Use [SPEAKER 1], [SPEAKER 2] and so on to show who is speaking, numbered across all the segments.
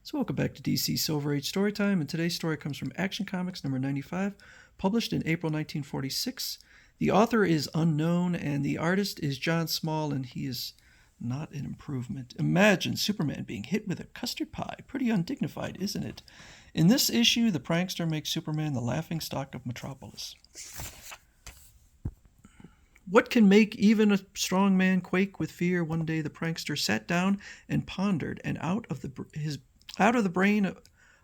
[SPEAKER 1] So welcome back to DC Silver Age Storytime, and today's story comes from Action Comics number 95, published in April 1946. The author is unknown, and the artist is John Small, and he is not an improvement. Imagine Superman being hit with a custard pie. Pretty undignified, isn't it? In this issue, the prankster makes Superman the laughingstock of Metropolis. What can make even a strong man quake with fear? One day the prankster sat down and pondered, and out of the brain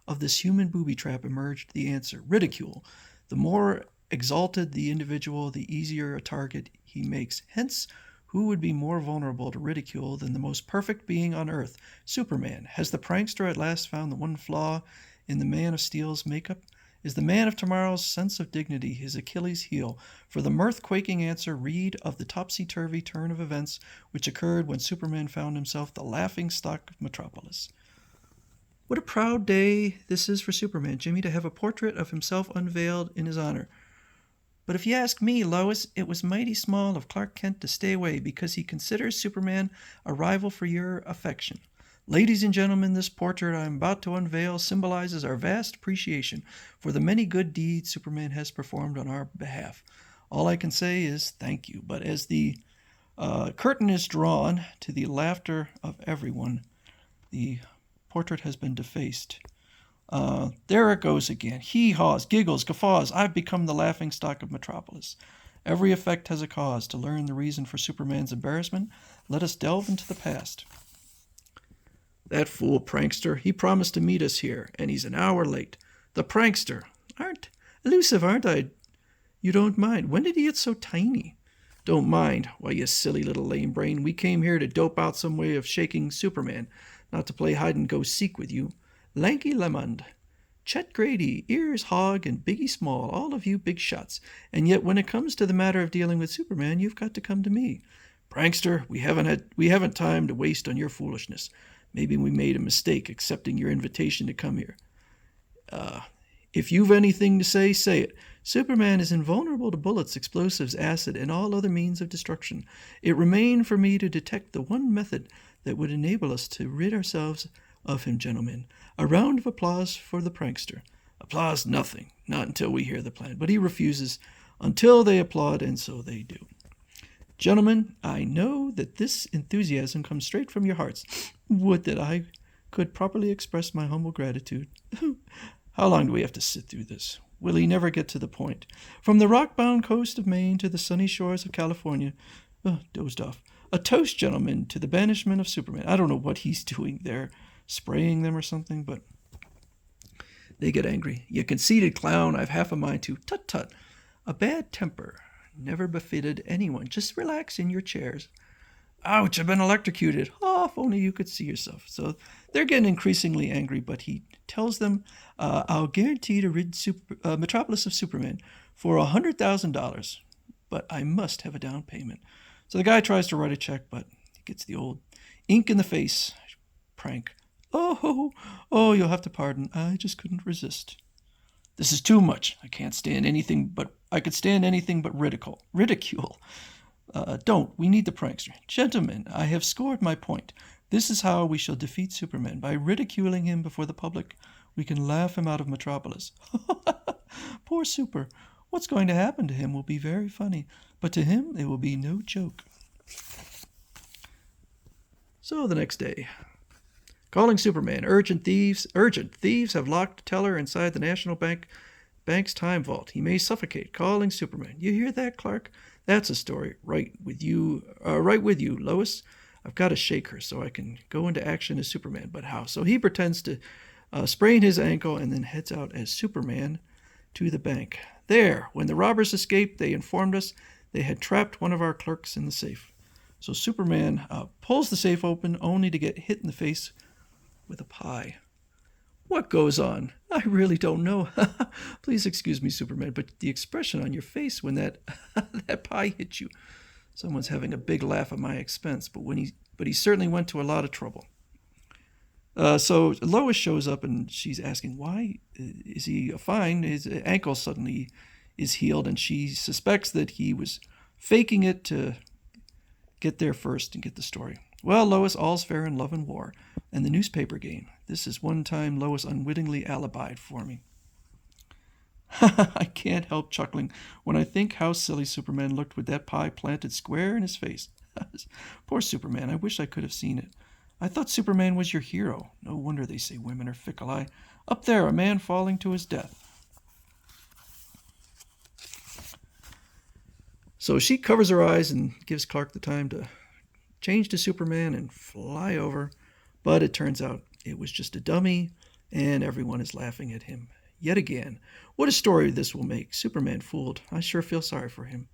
[SPEAKER 1] of this human booby trap emerged the answer: ridicule. The more exalted the individual, the easier a target he makes. Hence, who would be more vulnerable to ridicule than the most perfect being on Earth, Superman? Has the prankster at last found the one flaw in the Man of Steel's makeup? Is the Man of Tomorrow's sense of dignity his Achilles heel? For the mirth-quaking answer, read of the topsy-turvy turn of events which occurred when Superman found himself the laughing-stock of Metropolis. What a proud day this is for Superman, Jimmy, to have a portrait of himself unveiled in his honor. But if you ask me, Lois, it was mighty small of Clark Kent to stay away because he considers Superman a rival for your affection. Ladies and gentlemen, this portrait I am about to unveil symbolizes our vast appreciation for the many good deeds Superman has performed on our behalf. All I can say is thank you. But as the curtain is drawn to the laughter of everyone, the portrait has been defaced. There it goes again. Hee-haws, giggles, guffaws. I've become the laughingstock of Metropolis. Every effect has a cause. To learn the reason for Superman's embarrassment, let us delve into the past. That fool prankster, he promised to meet us here, and he's an hour late. The prankster. Elusive, aren't I? You don't mind. When did he get so tiny? Don't mind. Why, you silly little lame brain. We came here to dope out some way of shaking Superman, not to play hide-and-go-seek with you. Lanky Lemond, Chet Grady, Ears Hogg, and Biggie Small, all of you big shots. And yet when it comes to the matter of dealing with Superman, you've got to come to me. Prankster, we haven't time to waste on your foolishness. Maybe we made a mistake accepting your invitation to come here. If you've anything to say, say it. Superman is invulnerable to bullets, explosives, acid, and all other means of destruction. It remained for me to detect the one method that would enable us to rid ourselves of him, gentlemen. A round of applause for the prankster. Applause nothing, not until we hear the plan. But he refuses until they applaud, and so they do. Gentlemen, I know that this enthusiasm comes straight from your hearts. Would that I could properly express my humble gratitude. How long do we have to sit through this? Will he never get to the point? From the rock-bound coast of Maine to the sunny shores of California. Dozed off. A toast, gentlemen, to the banishment of Superman. I don't know what he's doing there, spraying them or something, but they get angry. You conceited clown, I've half a mind to. Tut-tut. A bad temper never befitted anyone. Just relax in your chairs. Ouch, I've been electrocuted. Oh, if only you could see yourself. So they're getting increasingly angry, but he tells them, I'll guarantee to rid Metropolis of Superman for $100,000, but I must have a down payment. So the guy tries to write a check, but he gets the old ink in the face prank. Oh, you'll have to pardon. I just couldn't resist. This is too much. I could stand anything but ridicule. Don't. We need the prankster. Gentlemen, I have scored my point. This is how we shall defeat Superman. By ridiculing him before the public, we can laugh him out of Metropolis. Poor Super. What's going to happen to him will be very funny, but to him it will be no joke. So the next day. Calling Superman. Urgent thieves have locked teller inside the National Bank's time vault. He may suffocate. Calling Superman. You hear that, Clark? That's a story. Right with you, Lois. I've got to shake her so I can go into action as Superman. But how? So he pretends to sprain his ankle and then heads out as Superman to the bank. There, when the robbers escaped, they informed us they had trapped one of our clerks in the safe. So Superman pulls the safe open only to get hit in the face with a pie. What goes on? I really don't know. Please excuse me, Superman, but the expression on your face when that pie hit you. Someone's having a big laugh at my expense, but he certainly went to a lot of trouble. So Lois shows up and she's asking, why is he fine? His ankle suddenly is healed, and she suspects that he was faking it to get there first and get the story. Well, Lois, all's fair in love and war. And the newspaper game. This is one time Lois unwittingly alibied for me. I can't help chuckling when I think how silly Superman looked with that pie planted square in his face. Poor Superman, I wish I could have seen it. I thought Superman was your hero. No wonder they say women are fickle. Up there, a man falling to his death. So she covers her eyes and gives Clark the time to change to Superman and fly over. But it turns out it was just a dummy, and everyone is laughing at him. Yet again, what a story this will make. Superman fooled. I sure feel sorry for him.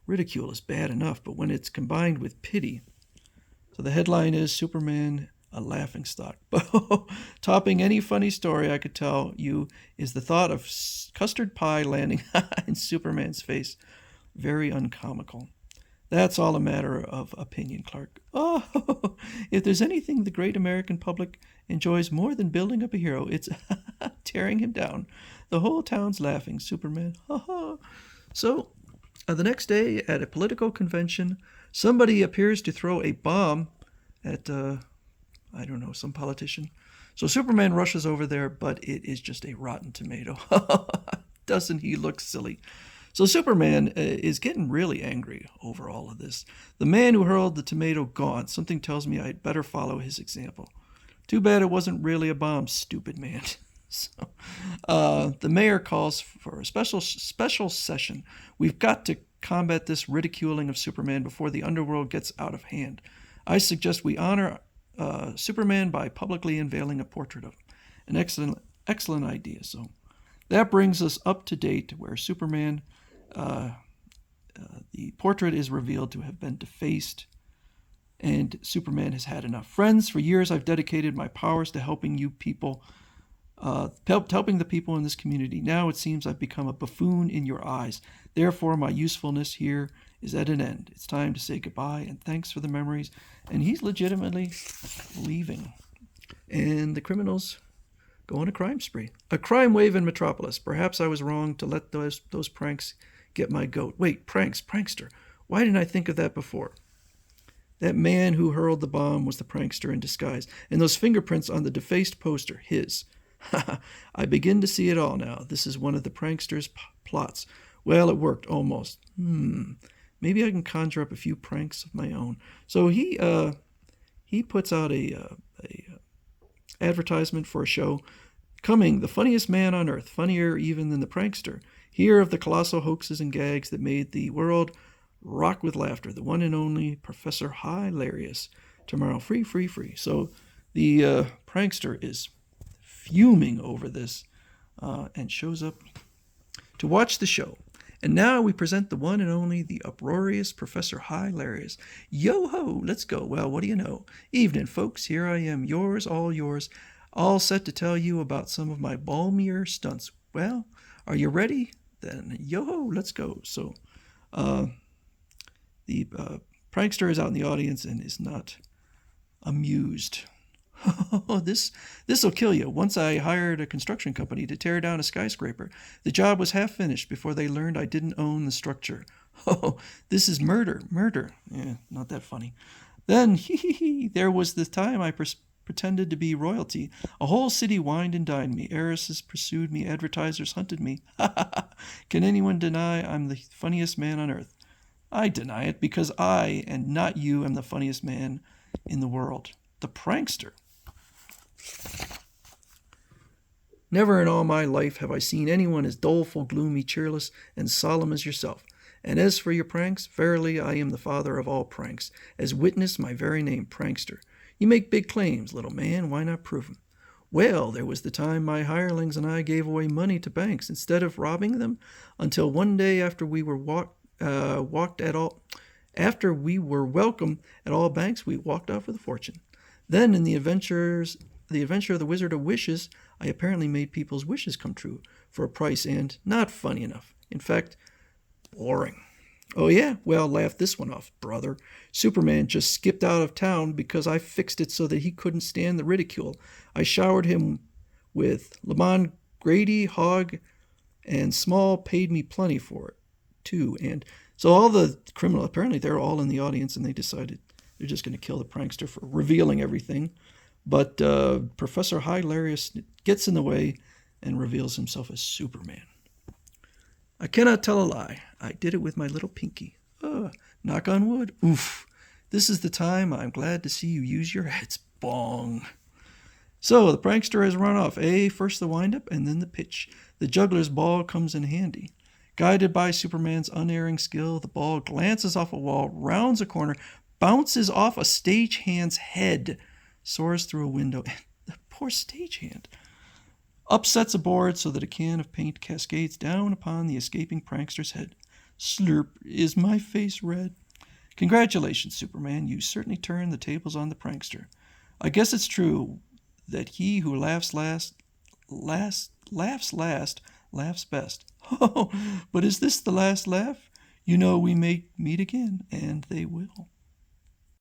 [SPEAKER 1] Ridicule is bad enough, but when it's combined with pity. So the headline is Superman, a laughingstock. Topping any funny story I could tell you is the thought of custard pie landing in Superman's face. Very uncomical. That's all a matter of opinion, Clark. Oh, if there's anything the great American public enjoys more than building up a hero, it's tearing him down. The whole town's laughing, Superman. So, the next day at a political convention, somebody appears to throw a bomb at, I don't know, some politician. So Superman rushes over there, but it is just a rotten tomato. Doesn't he look silly? So Superman is getting really angry over all of this. The man who hurled the tomato gone. Something tells me I'd better follow his example. Too bad it wasn't really a bomb, stupid man. So, the mayor calls for a special session. We've got to combat this ridiculing of Superman before the underworld gets out of hand. I suggest we honor Superman by publicly unveiling a portrait of him. An excellent idea. So that brings us up to date where Superman, the portrait is revealed to have been defaced, and Superman has had enough. Friends, for years I've dedicated my powers to helping you people, helping the people in this community. Now it seems I've become a buffoon in your eyes. Therefore, my usefulness here is at an end. It's time to say goodbye, and thanks for the memories. And he's legitimately leaving. And the criminals go on a crime spree. A crime wave in Metropolis. Perhaps I was wrong to let those pranks get my goat. Wait, prankster. Why didn't I think of that before? That man who hurled the bomb was the prankster in disguise. And those fingerprints on the defaced poster, his. I begin to see it all now. This is one of the prankster's plots. Well, it worked, almost. Maybe I can conjure up a few pranks of my own. So he puts out a advertisement for a show. Coming, the funniest man on earth, funnier even than the prankster. Hear of the colossal hoaxes and gags that made the world rock with laughter. The one and only Professor Hilarious. Tomorrow, free. So the prankster is fuming over this and shows up to watch the show. And now we present the one and only, the uproarious Professor Hilarious. Yo-ho, let's go. Well, what do you know? Evening, folks. Here I am, yours, all set to tell you about some of my balmier stunts. Well, are you ready? Then yo-ho, let's go. So the prankster is out in the audience and is not amused. This will kill you. Once I hired a construction company to tear down a skyscraper. The job was half finished before they learned I didn't own the structure. Oh, this is murder. Yeah, not that funny. Then, there was the time I pretended to be royalty. A whole city wined and dined me. Heiresses pursued me. Advertisers hunted me. Can anyone deny I'm the funniest man on earth? I deny it because I, and not you, am the funniest man in the world. The prankster. Never in all my life have I seen anyone as doleful, gloomy, cheerless, and solemn as yourself. And as for your pranks, verily I am the father of all pranks, as witness my very name, prankster. You make big claims, little man, why not prove them? Well, there was the time my hirelings and I gave away money to banks instead of robbing them, until one day after we were welcome at all banks, we walked off with a fortune. Then in the adventure of the Wizard of Wishes, I apparently made people's wishes come true for a price, and not funny enough. In fact, boring. Oh yeah? Well, laugh this one off, brother. Superman just skipped out of town because I fixed it so that he couldn't stand the ridicule. I showered him with Lemon, Grady, Hogg, and Small paid me plenty for it, too. And so all the criminals, apparently they're all in the audience, and they decided They're just going to kill the prankster for revealing everything. But Professor Hilarious gets in the way and reveals himself as Superman. I cannot tell a lie. I did it with my little pinky. Knock on wood. Oof. This is the time I'm glad to see you use your heads. Bong. So the prankster has run off. First the windup and then the pitch. The juggler's ball comes in handy. Guided by Superman's unerring skill, the ball glances off a wall, rounds a corner, bounces off a stagehand's head, soars through a window, and the poor stagehand upsets a board so that a can of paint cascades down upon the escaping prankster's head. Slurp, is my face red? Congratulations, Superman. You certainly turned the tables on the prankster. I guess it's true that he who laughs last laughs best. Oh, but is this the last laugh? You know we may meet again, and they will.